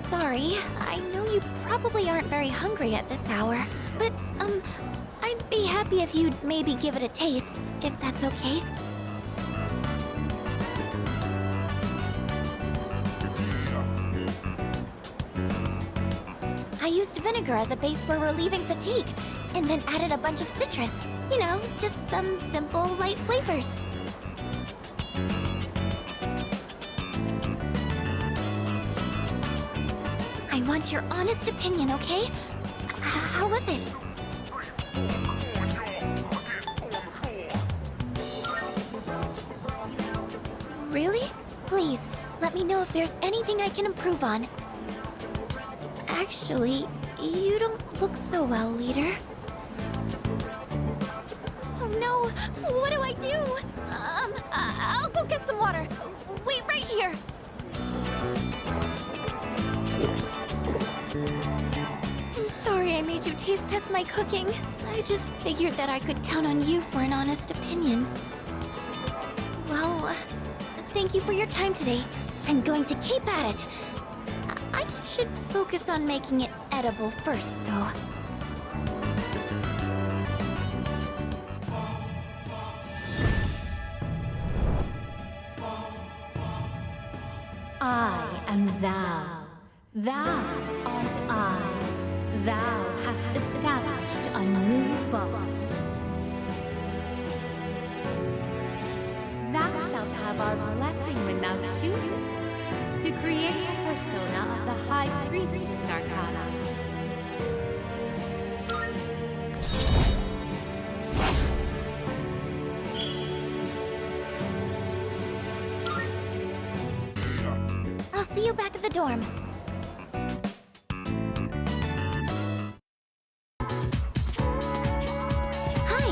sorry. I know you probably aren't very hungry at this hour. But, I'd be happy if you'd maybe give it a taste, if that's okay. I used vinegar as a base for relieving fatigue, and then added a bunch of citrus. You know, just some simple, light flavors. I want your honest opinion, okay? How was it? Really? Please, let me know if there's anything I can improve on. Actually, you don't look so well, leader. Oh no! What do I do? I'll go get some water. Wait right here. I'm sorry I made you taste test my cooking. I just figured that I could count on you for an honest opinion. Well, thank you for your time today. I'm going to keep at it. I should focus on making it edible first, though. I am thou. Thou art I. Thou hast established a new bond. Thou shalt have our blessing when thou choosest to create a persona of the High Priestess Arcana. I'll see you back at the dorm. Hi.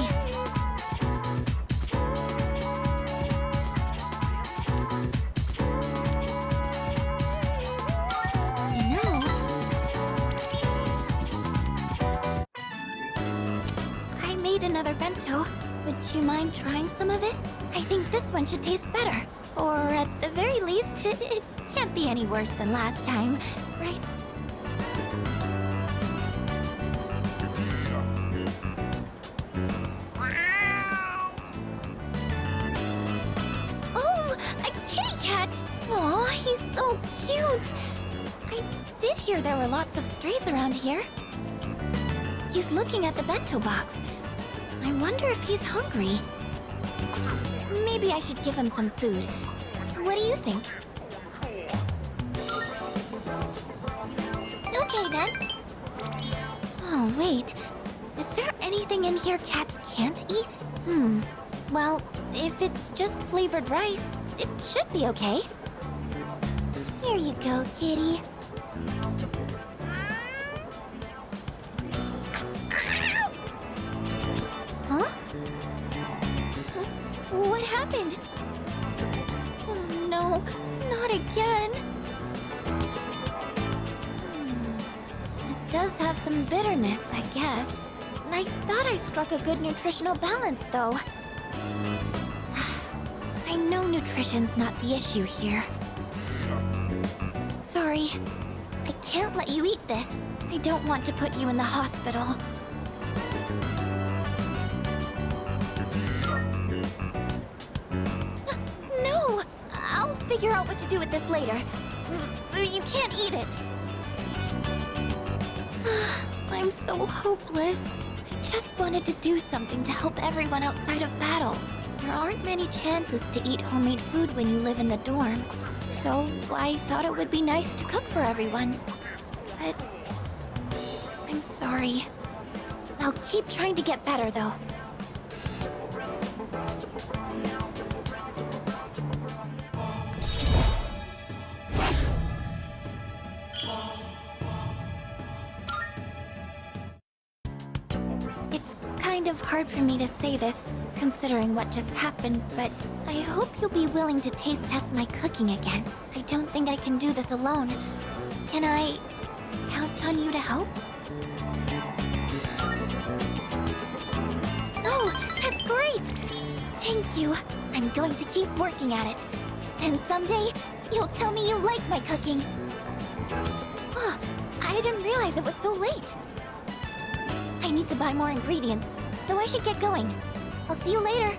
You know, I made another bento. Would you mind trying some of it? I think this one should taste better. Or at the very least, it can't be any worse than last time, right? Oh, a kitty cat! Aw, he's so cute! I did hear there were lots of strays around here. He's looking at the bento box. I wonder if he's hungry. Maybe I should give him some food. What do you think? Okay, then. Oh, wait. Is there anything in here cats can't eat? Well, if it's just flavored rice, it should be okay. Here you go, kitty. Huh? What happened? Oh no, not again. It does have some bitterness, I guess. I thought I struck a good nutritional balance, though. I know nutrition's not the issue here. Sorry. I can't let you eat this. I don't want to put you in the hospital. No! I'll figure out what to do with this later. You can't eat it. I'm so hopeless. I just wanted to do something to help everyone outside of battle. There aren't many chances to eat homemade food when you live in the dorm. So I thought it would be nice to cook for everyone. But I'm sorry. I'll keep trying to get better, though. It's kind of hard for me to say this, considering what just happened, but I hope you'll be willing to taste test my cooking again. I don't think I can do this alone. Can I count on you to help? Oh, that's great! Thank you. I'm going to keep working at it. And someday, you'll tell me you like my cooking. I didn't realize it was so late. I need to buy more ingredients, so I should get going. I'll see you later.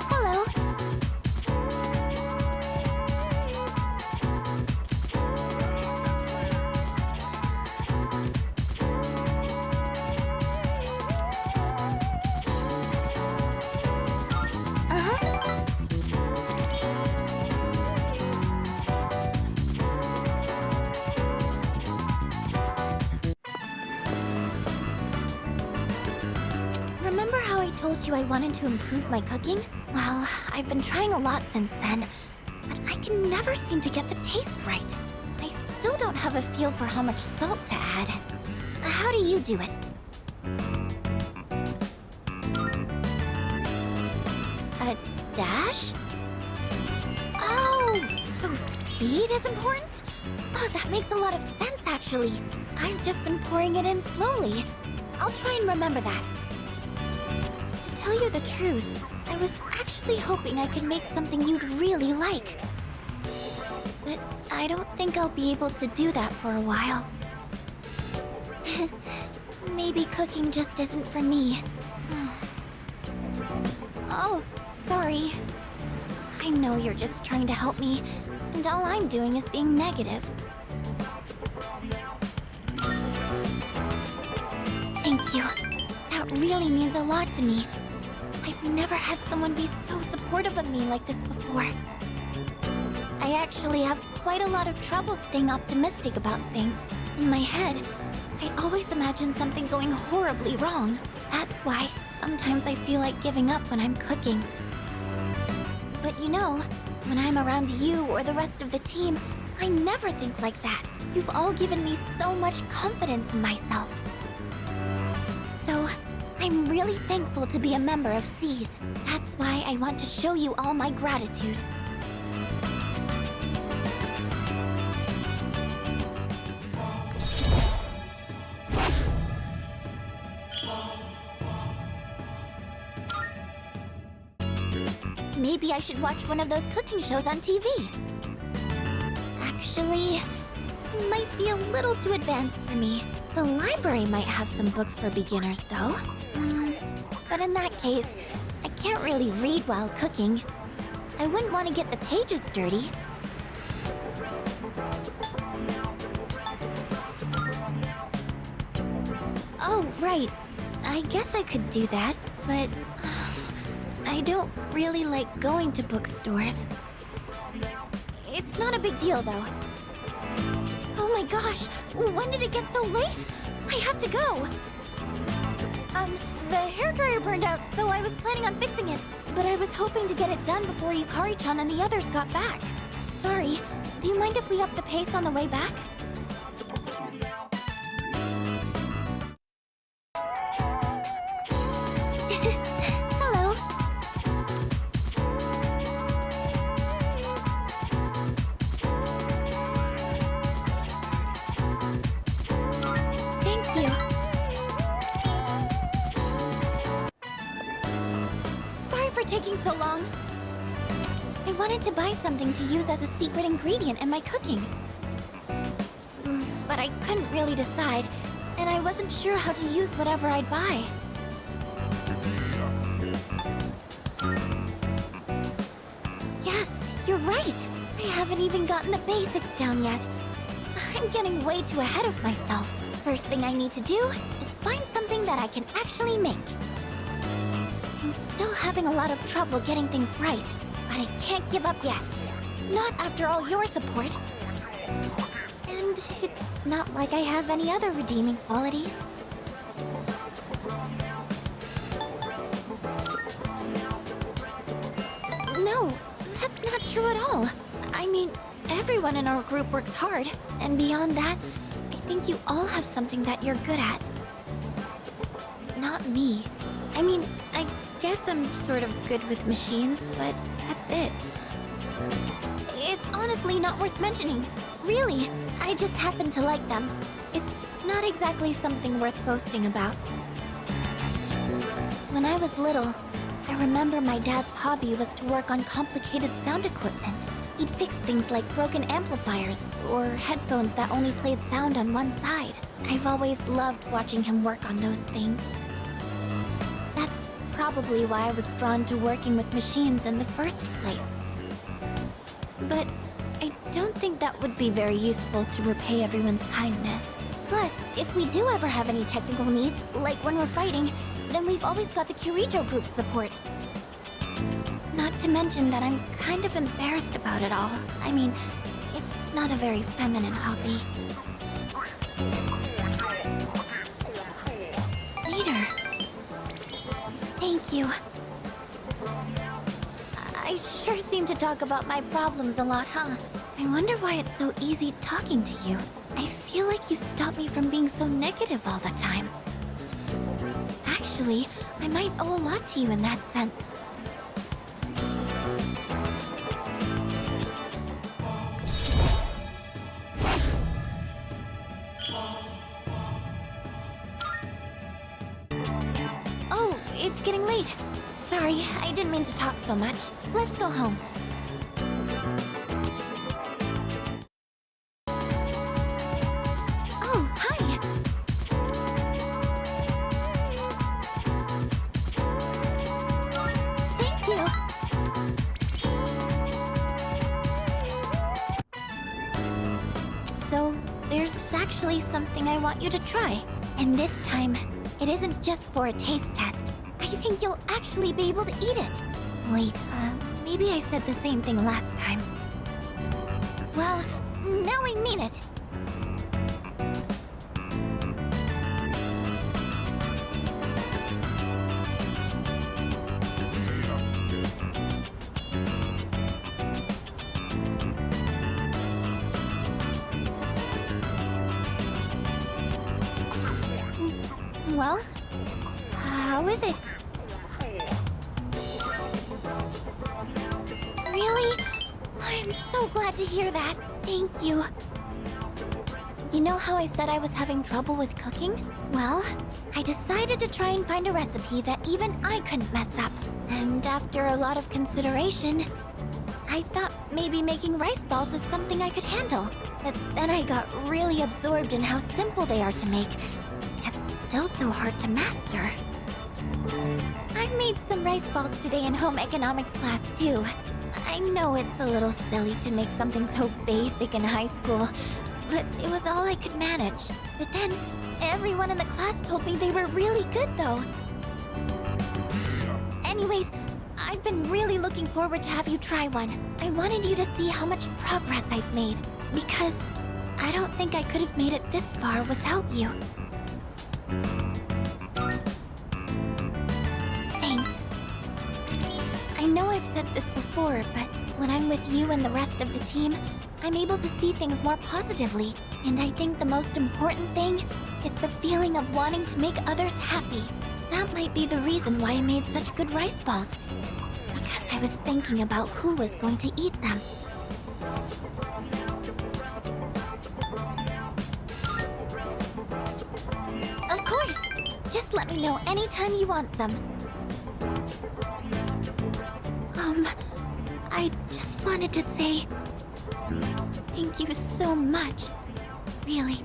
Hello. Remember how I told you I wanted to improve my cooking? Well, I've been trying a lot since then, but I can never seem to get the taste right. I still don't have a feel for how much salt to add. How do you do it? A dash? Oh, so speed is important? Oh, that makes a lot of sense, actually. I've just been pouring it in slowly. I'll try and remember that. To tell you the truth, I was actually hoping I could make something you'd really like. But I don't think I'll be able to do that for a while. Maybe cooking just isn't for me. Oh, sorry. I know you're just trying to help me, and all I'm doing is being negative. Thank you. That really means a lot to me. I've never had someone be so supportive of me like this before. I actually have quite a lot of trouble staying optimistic about things. In my head, I always imagine something going horribly wrong. That's why sometimes I feel like giving up when I'm cooking. But you know, when I'm around you or the rest of the team, I never think like that. You've all given me so much confidence in myself. So, I'm really thankful to be a member of C's. That's why I want to show you all my gratitude. Maybe I should watch one of those cooking shows on TV. Actually, might be a little too advanced for me. The library might have some books for beginners, though. But in that case, I can't really read while cooking. I wouldn't want to get the pages dirty. Oh, right. I guess I could do that, but I don't really like going to bookstores. It's not a big deal, though. Oh my gosh! When did it get so late? I have to go! The hairdryer burned out, so I was planning on fixing it. But I was hoping to get it done before Yukari-chan and the others got back. Sorry, do you mind if we up the pace on the way back? Hello. Thank you. Sorry for taking so long. I wanted to buy something to use as a secret ingredient in my cooking. But I couldn't really decide, and I wasn't sure how to use whatever I'd buy. Yes, you're right. I haven't even gotten the basics down yet. I'm getting way too ahead of myself. First thing I need to do is find something that I can actually make. I'm still having a lot of trouble getting things right, but I can't give up yet. Not after all your support. And it's not like I have any other redeeming qualities. No, that's not true at all. I mean, everyone in our group works hard, and beyond that, I think you all have something that you're good at. Not me. I mean, I guess I'm sort of good with machines, but that's it. It's honestly not worth mentioning. Really, I just happen to like them. It's not exactly something worth boasting about. When I was little, I remember my dad's hobby was to work on complicated sound equipment. He'd fix things like broken amplifiers or headphones that only played sound on one side. I've always loved watching him work on those things. That's probably why I was drawn to working with machines in the first place. But I don't think that would be very useful to repay everyone's kindness. Plus, if we do ever have any technical needs, like when we're fighting, then we've always got the Kirijo group's support. Not to mention that I'm kind of embarrassed about it all. I mean, it's not a very feminine hobby. Leader. Thank you. I sure seem to talk about my problems a lot, huh? I wonder why it's so easy talking to you. I feel like you stop me from being so negative all the time. Actually, I might owe a lot to you in that sense. Oh, it's getting late. Sorry, I didn't mean to talk so much. Let's go home. Oh, hi! Thank you! So, there's actually something I want you to try. And this time, it isn't just for a taste test. I think you'll actually be able to eat it. Wait, maybe I said the same thing last time. Well, now I mean it. Well, how is it? Really? I'm so glad to hear that. Thank you. You know how I said I was having trouble with cooking? Well, I decided to try and find a recipe that even I couldn't mess up. And after a lot of consideration, I thought maybe making rice balls is something I could handle. But then I got really absorbed in how simple they are to make. It's still so hard to master. I made some rice balls today in home economics class too. I know it's a little silly to make something so basic in high school, but it was all I could manage. But then, everyone in the class told me they were really good though. Anyways, I've been really looking forward to have you try one. I wanted you to see how much progress I've made, because I don't think I could have made it this far without you. Thanks. I know I've said this before, but when I'm with you and the rest of the team, I'm able to see things more positively. And I think the most important thing is the feeling of wanting to make others happy. That might be the reason why I made such good rice balls. Because I was thinking about who was going to eat them. Of course! Just let me know anytime you want some. I just wanted to say thank you so much. Really.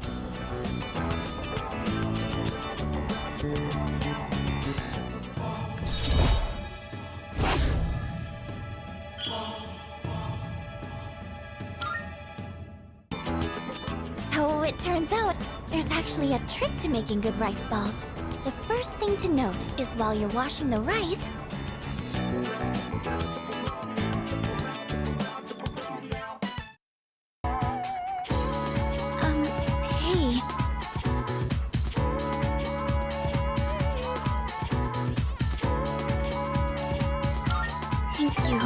So it turns out there's actually a trick to making good rice balls. The first thing to note is while you're washing the rice, hey. Thank you.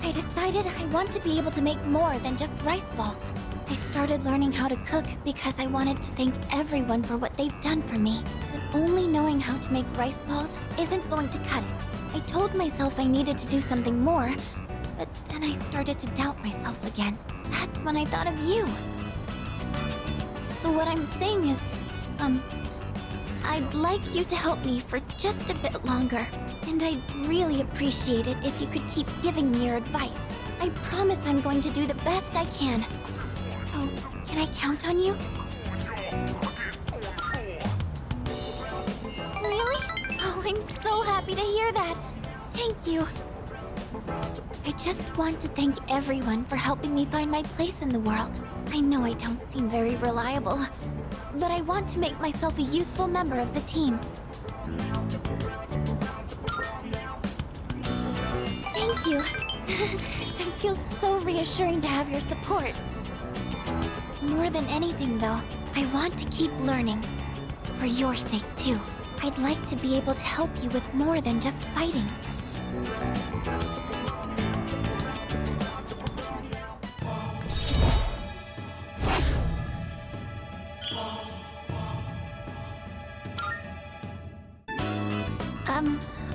I decided I want to be able to make more than just rice balls. I started learning how to cook because I wanted to thank everyone for what they've done for me. But only knowing how to make rice balls isn't going to cut it. I told myself I needed to do something more, but then I started to doubt myself again. That's when I thought of you. So what I'm saying is, I'd like you to help me for just a bit longer. And I'd really appreciate it if you could keep giving me your advice. I promise I'm going to do the best I can. So, can I count on you? Really? Oh, I'm so happy to hear that. Thank you. I just want to thank everyone for helping me find my place in the world. I know I don't seem very reliable, but I want to make myself a useful member of the team. Thank you. It feels so reassuring to have your support. More than anything, though, I want to keep learning. For your sake, too. I'd like to be able to help you with more than just fighting.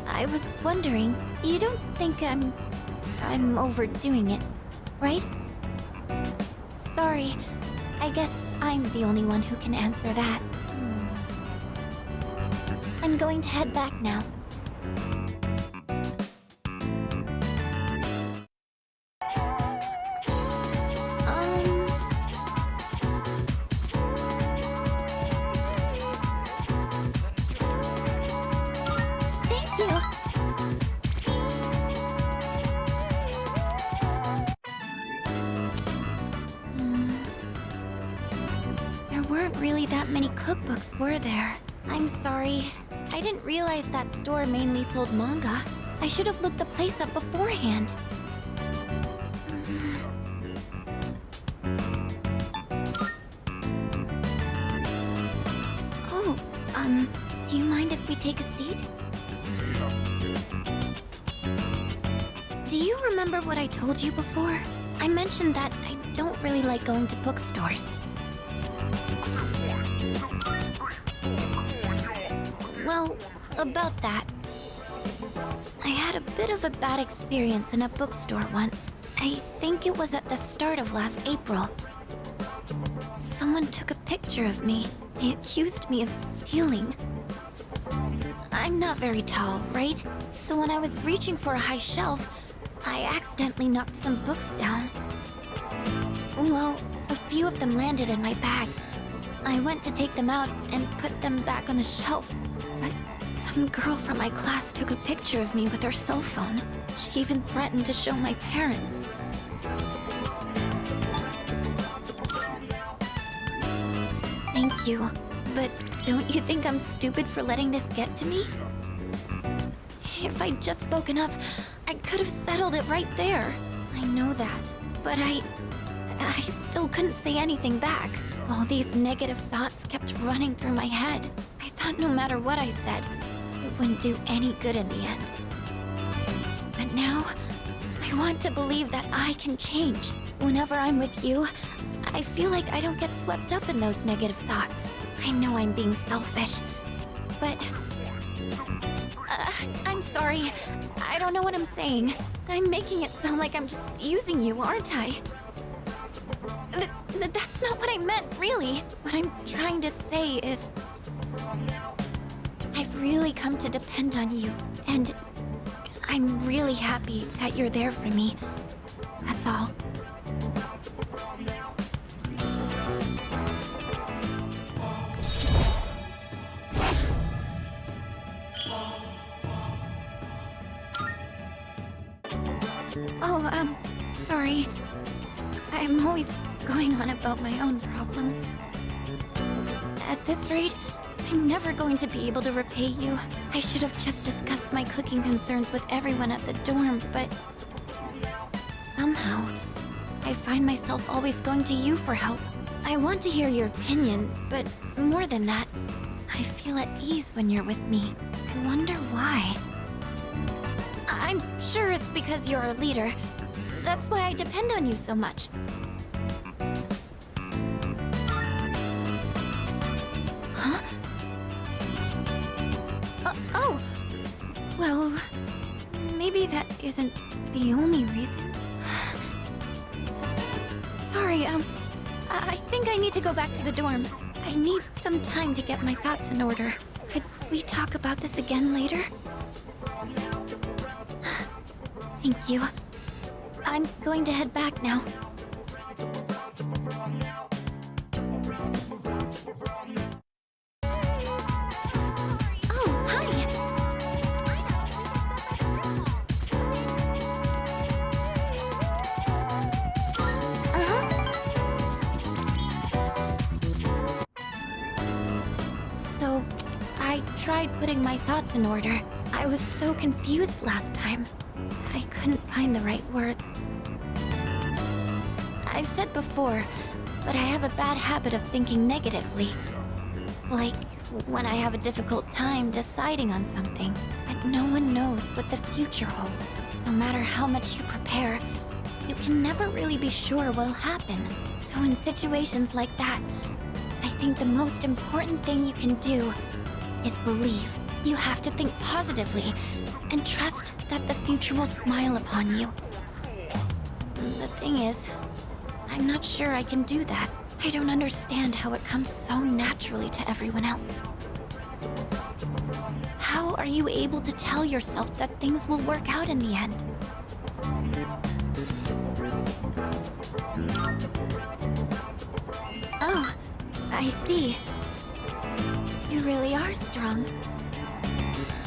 I was wondering, you don't think I'm overdoing it, right? Sorry, I guess I'm the only one who can answer that. I'm going to head back now. Thank you. There weren't really that many cookbooks, were there? I'm sorry. I didn't realize that store mainly sold manga. I should have looked the place up beforehand. Oh, do you mind if we take a seat? Do you remember what I told you before? I mentioned that I don't really like going to bookstores. Well, about that. I had a bit of a bad experience in a bookstore once. I think it was at the start of last April. Someone took a picture of me. They accused me of stealing. I'm not very tall, right? So when I was reaching for a high shelf, I accidentally knocked some books down. Well, a few of them landed in my bag. I went to take them out and put them back on the shelf. But some girl from my class took a picture of me with her cell phone. She even threatened to show my parents. Thank you. But don't you think I'm stupid for letting this get to me? If I'd just spoken up, I could have settled it right there. I know that. But I still couldn't say anything back. All these negative thoughts kept running through my head. I thought no matter what I said, it wouldn't do any good in the end. But now, I want to believe that I can change. Whenever I'm with you, I feel like I don't get swept up in those negative thoughts. I know I'm being selfish, but... I'm sorry. I don't know what I'm saying. I'm making it sound like I'm just using you, aren't I? That's not what I meant, really. What I'm trying to say is... I've really come to depend on you, and I'm really happy that you're there for me. That's all. Oh, sorry. I'm always going on about my own problems. At this rate, I'm never going to be able to repay you. I should have just discussed my cooking concerns with everyone at the dorm, but... somehow, I find myself always going to you for help. I want to hear your opinion, but more than that, I feel at ease when you're with me. I wonder why. I'm sure it's because you're a leader. That's why I depend on you so much. Huh? Oh! Well, maybe that isn't the only reason. Sorry, I think I need to go back to the dorm. I I need some time to get my thoughts in order. Could we talk about this again later? Thank you. I'm going to head back now. Oh, hi! So, I tried putting my thoughts in order. I was so confused last time. I couldn't find the right words. I've said before, but I have a bad habit of thinking negatively. Like, when I have a difficult time deciding on something. But no one knows what the future holds. No matter how much you prepare, you can never really be sure what'll happen. So in situations like that, I think the most important thing you can do is believe. You have to think positively and trust that the future will smile upon you. The thing is, I'm not sure I can do that. I don't understand how it comes so naturally to everyone else. How are you able to tell yourself that things will work out in the end? Oh, I see. You really are strong.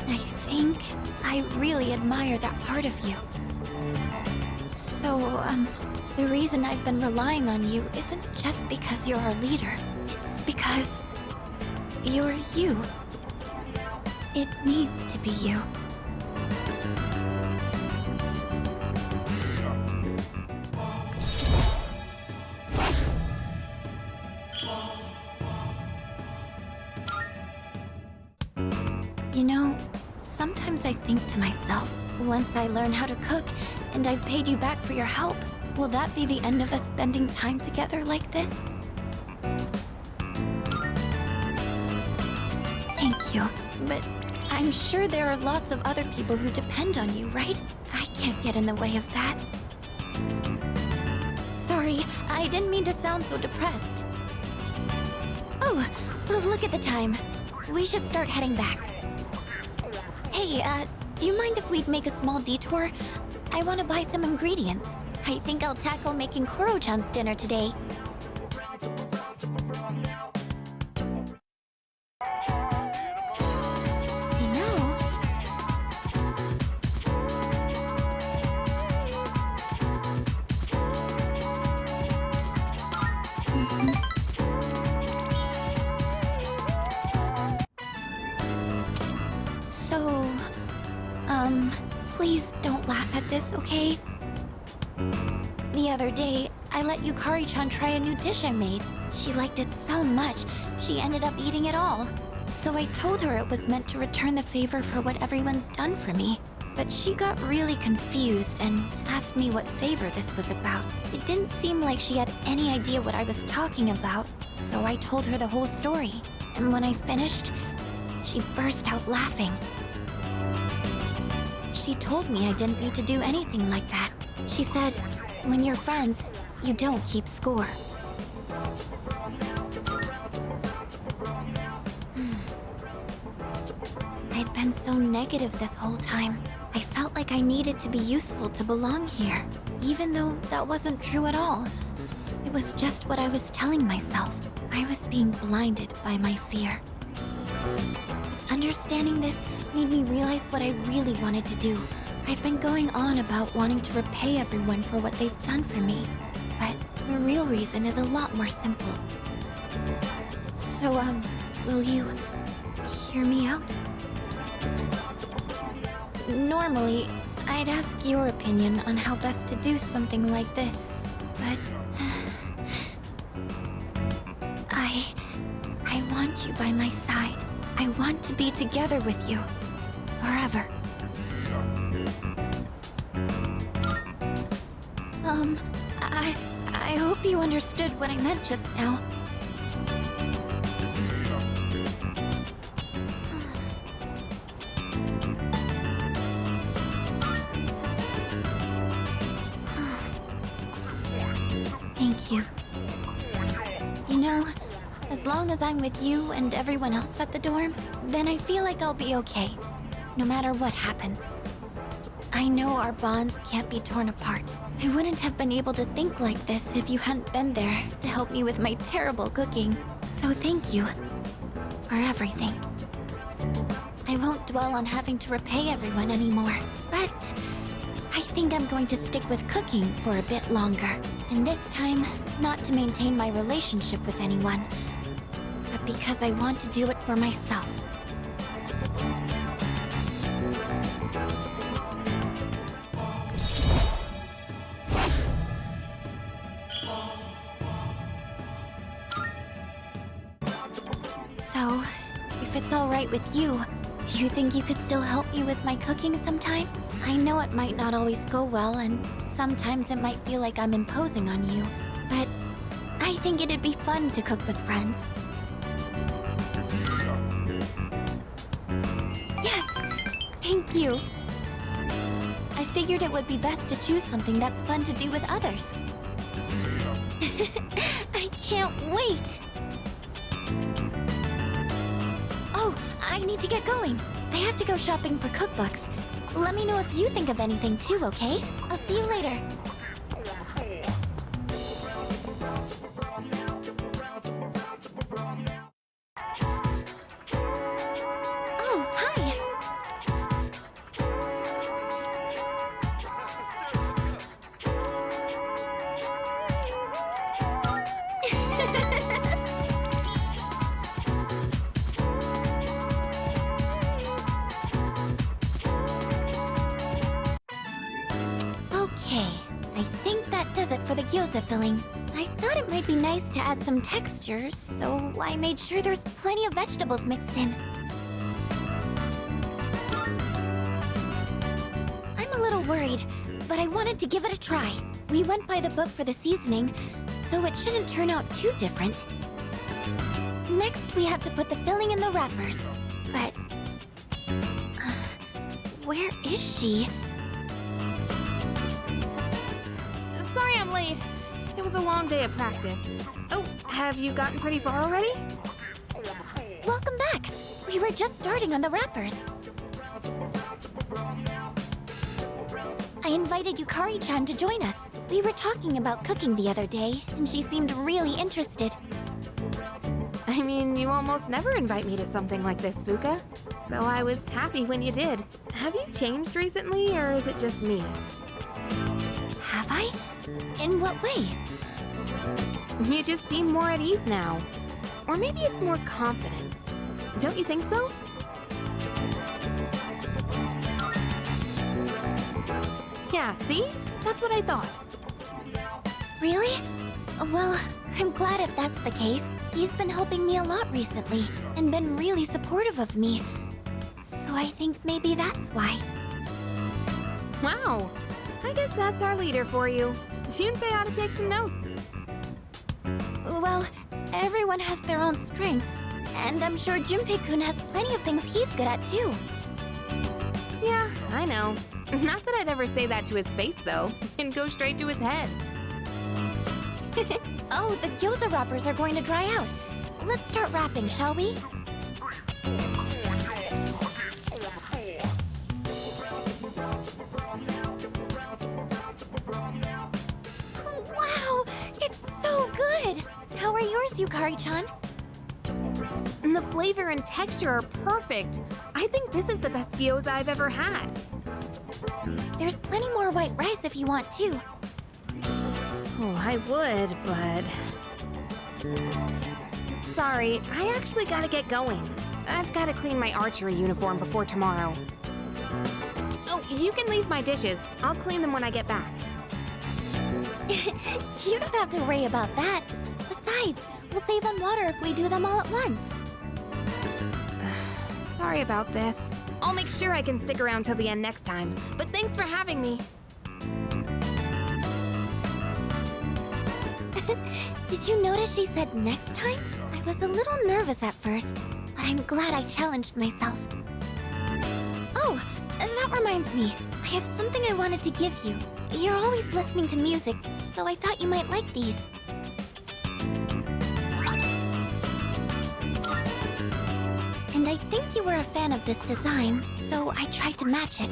I think I really admire that part of you. So, the reason I've been relying on you isn't just because you're our leader. It's because you're you. It needs to be you. You know, sometimes I think to myself, once I learn how to cook and I've paid you back for your help, will that be the end of us spending time together like this? Thank you, but I'm sure there are lots of other people who depend on you, right? I can't get in the way of that. Sorry, I didn't mean to sound so depressed. Oh, look at the time. We should start heading back. Hey, do you mind if we make a small detour? I want to buy some ingredients. I think I'll tackle making Koro-chan's dinner today. You know... So... please don't laugh at this, okay? The other day, I let Yukari-chan try a new dish I made. She liked it so much, she ended up eating it all. So I told her it was meant to return the favor for what everyone's done for me. But she got really confused and asked me what favor this was about. It didn't seem like she had any idea what I was talking about, so I told her the whole story. And when I finished, she burst out laughing. She told me I didn't need to do anything like that. She said, when you're friends, you don't keep score. I'd been so negative this whole time. I felt like I needed to be useful to belong here, even though that wasn't true at all. It was just what I was telling myself. I was being blinded by my fear. But understanding this made me realize what I really wanted to do. I've been going on about wanting to repay everyone for what they've done for me, but the real reason is a lot more simple. So, will you hear me out? Normally, I'd ask your opinion on how best to do something like this, but... I want you by my side. I want to be together with you. Forever. I hope you understood what I meant just now. Thank you. You know, as As long as I'm with you and everyone else at the dorm, then I feel like I'll be okay, no matter what happens. I know our bonds can't be torn apart. I wouldn't have been able to think like this if you hadn't been there to help me with my terrible cooking. So thank you for everything. I won't dwell on having to repay everyone anymore, but I think I'm going to stick with cooking for a bit longer. And this time, not to maintain my relationship with anyone, but because I want to do it for myself. So, if it's all right with you, do you think you could still help me with my cooking sometime? I know it might not always go well, and sometimes it might feel like I'm imposing on you, but I think it'd be fun to cook with friends. Yes! Thank you! I figured it would be best to choose something that's fun to do with others. I can't wait! Oh, I need to get going. I have to go shopping for cookbooks. Let me know if you think of anything too, okay? I'll see you later. Oh, hi! Okay, I think that does it for the gyoza filling. I thought it might be nice to add some texture, so I made sure there's plenty of vegetables mixed in. I'm a little worried, but I wanted to give it a try. We went by the book for the seasoning, so it shouldn't turn out too different. Next, we have to put the filling in the wrappers. But... where is she? Sorry I'm late. It was a long day of practice. Oh, have you gotten pretty far already? Welcome back! We were just starting on the wrappers. I invited Yukari-chan to join us. We were talking about cooking the other day, and she seemed really interested. I mean, you almost never invite me to something like this, Fuuka. So I was happy when you did. Have you changed recently, or is it just me? Have I? In what way? You just seem more at ease now. Or maybe it's more confidence. Don't you think so? Yeah, see? That's what I thought. Really? Well, I'm glad if that's the case. He's been helping me a lot recently, and been really supportive of me. So I think maybe that's why. Wow. I guess that's our leader for you. Junpei ought to take some notes. Well, everyone has their own strengths, and I'm sure Junpei-kun has plenty of things he's good at too. Yeah, I know. Not that I'd ever say that to his face, though, and go straight to his head. Oh, the gyoza wrappers are going to dry out. Let's start wrapping, shall we? Wow, it's so good! How are yours, Yukari-chan? And the flavor and texture are perfect. I think this is the best gyoza I've ever had. There's plenty more white rice if you want too. Oh, I would, but... Sorry, I actually gotta get going. I've gotta clean my archery uniform before tomorrow. Oh, you can leave my dishes. I'll clean them when I get back. You don't have to worry about that. Besides, we'll save on water if we do them all at once. Sorry about this. I'll make sure I can stick around till the end next time. But thanks for having me. Did you notice she said next time? I was a little nervous at first, but I'm glad I challenged myself. Oh, that reminds me. I have something I wanted to give you. You're always listening to music, so I thought you might like these. And I think you were a fan of this design, so I tried to match it.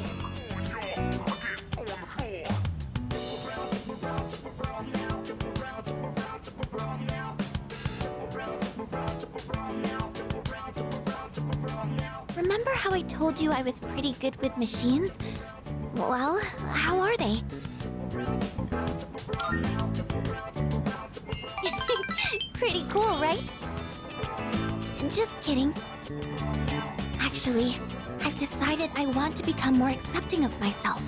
Remember how I told you I was pretty good with machines? Well, how are they? Pretty cool, right? Just kidding. Actually, I've decided I want to become more accepting of myself.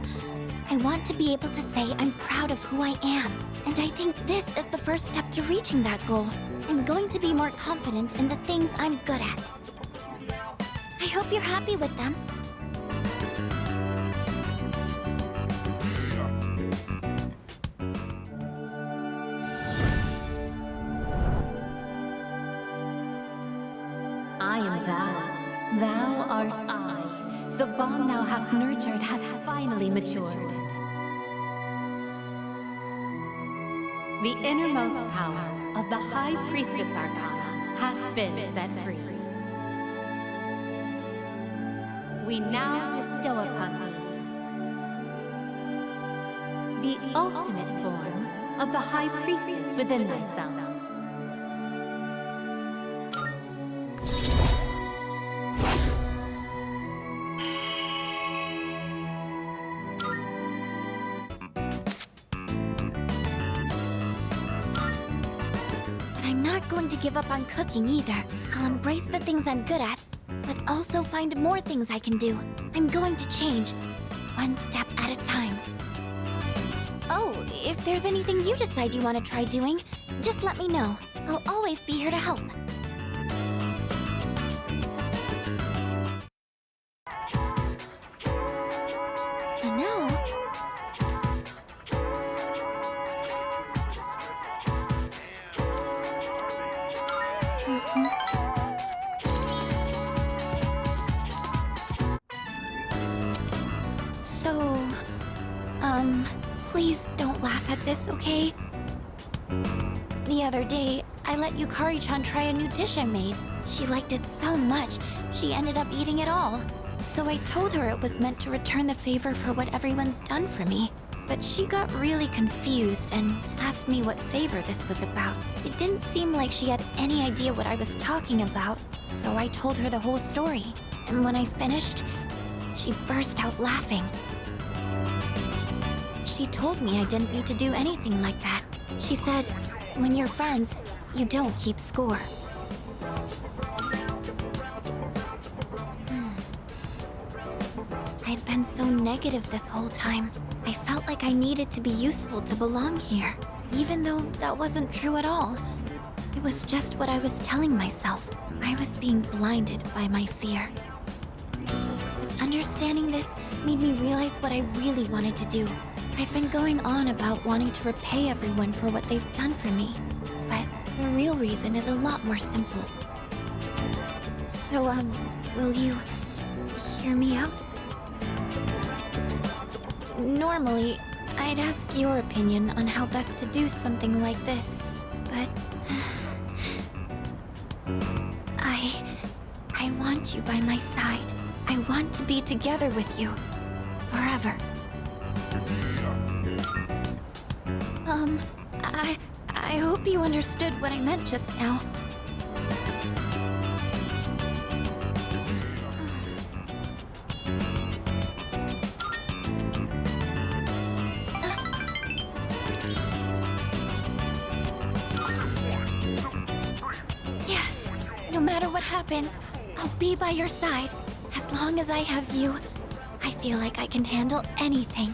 I want to be able to say I'm proud of who I am. And I think this is the first step to reaching that goal. I'm going to be more confident in the things I'm good at. I hope you're happy with them. I am thou. Thou art I. The bond thou hast nurtured hath finally matured. The innermost power of the High Priestess Arcana hath been set free. We now bestow upon thee the ultimate form of the High Priestess within thyself. But I'm not going to give up on cooking either. I'll embrace the things I'm good at, but also find more things I can do. I'm going to change, one step at a time. Oh, if there's anything you decide you want to try doing, just let me know. I'll always be here to help. You know... So, please don't laugh at this, okay? The other day, I let Yukari-chan try a new dish I made. She liked it so much, she ended up eating it all. So I told her it was meant to return the favor for what everyone's done for me. But she got really confused and asked me what favor this was about. It didn't seem like she had any idea what I was talking about, so I told her the whole story. And when I finished, she burst out laughing. She told me I didn't need to do anything like that. She said, when you're friends, you don't keep score. I'd been so negative this whole time. I felt like I needed to be useful to belong here, even though that wasn't true at all. It was just what I was telling myself. I was being blinded by my fear. But understanding this made me realize what I really wanted to do. I've been going on about wanting to repay everyone for what they've done for me, but the real reason is a lot more simple. So, will you hear me out? Normally, I'd ask your opinion on how best to do something like this, but... I want you by my side. I want to be together with you. Forever. I hope you understood what I meant just now. Yes, no matter what happens, I'll be by your side. As long as I have you, I feel like I can handle anything.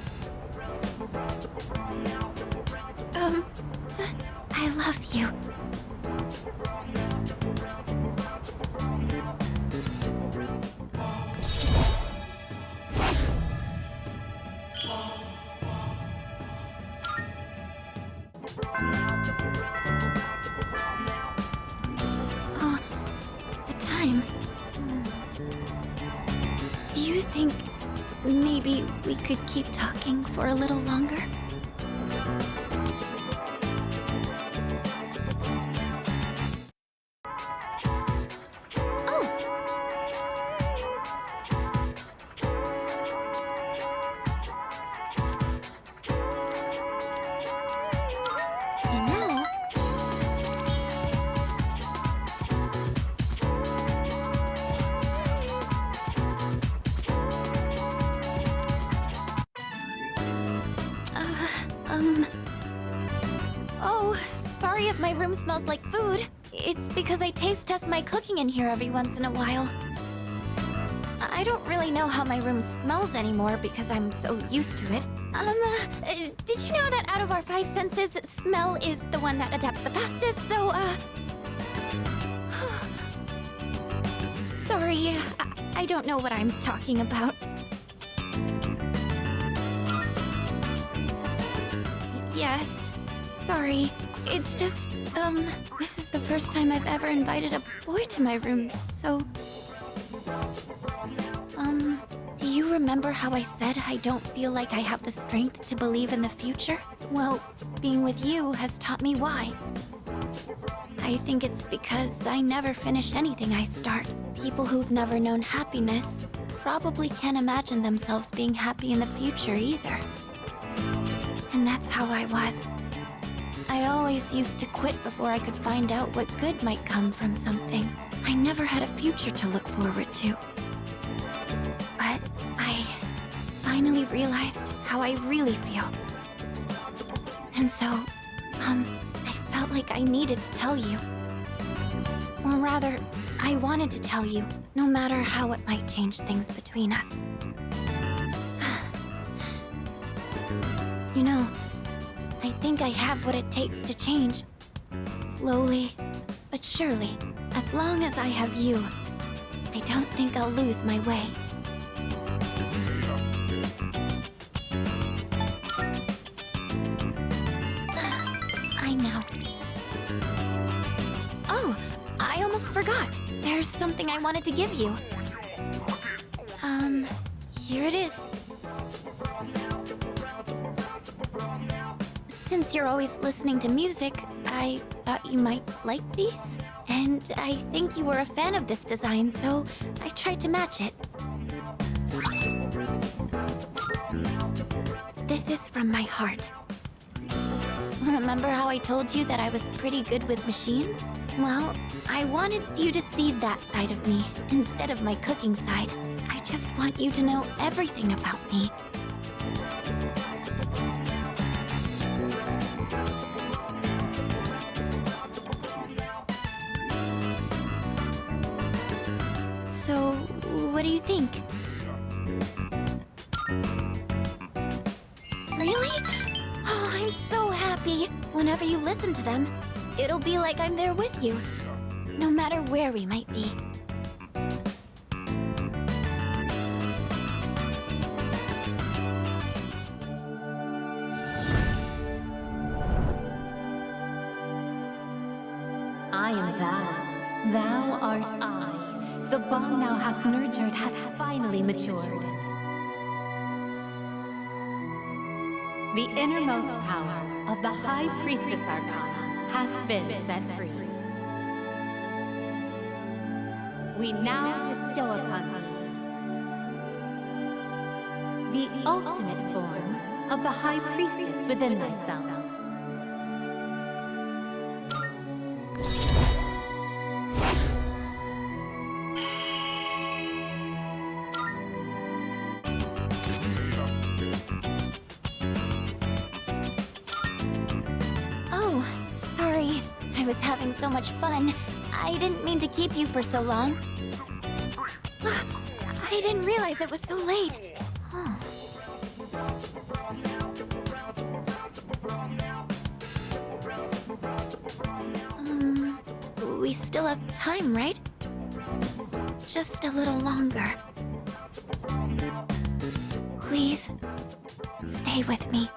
I love you. Oh, the time. Do you think maybe we could keep talking for a little longer? sorry if my room smells like food. It's because I taste test my cooking in here every once in a while. I don't really know how my room smells anymore because I'm so used to it. Did you know that out of our 5 senses, smell is the one that adapts the fastest, so, Sorry, I don't know what I'm talking about. Yes, sorry. It's just, this is the first time I've ever invited a boy to my room, so... do you remember how I said I don't feel like I have the strength to believe in the future? Well, being with you has taught me why. I think it's because I never finish anything I start. People who've never known happiness probably can't imagine themselves being happy in the future either. And that's how I was. I always used to quit before I could find out what good might come from something. I never had a future to look forward to. But I finally realized how I really feel. And so, I felt like I needed to tell you. Or rather, I wanted to tell you, no matter how it might change things between us. You know, I think I have what it takes to change. Slowly, but surely. As long as I have you, I don't think I'll lose my way. I know. Oh, I almost forgot. There's something I wanted to give you. Here it is. Since you're always listening to music, I thought you might like these. And I think you were a fan of this design, so I tried to match it. This is from my heart. Remember how I told you that I was pretty good with machines? Well, I wanted you to see that side of me instead of my cooking side. I just want you to know everything about me. So, what do you think? Really? Oh, I'm so happy. Whenever you listen to them, it'll be like I'm there with you, no matter where we might be. I am thou. Thou art I. The bond thou hast nurtured hath finally matured. The innermost power of the High Priestess Arcana hath been set free. We now bestow upon thee the ultimate form of the High Priestess within thyself. Oh, sorry. I was having so much fun. I didn't mean to keep you for so long. I didn't realize it was so late. Oh. We still have time, right? Just a little longer. Please, stay with me.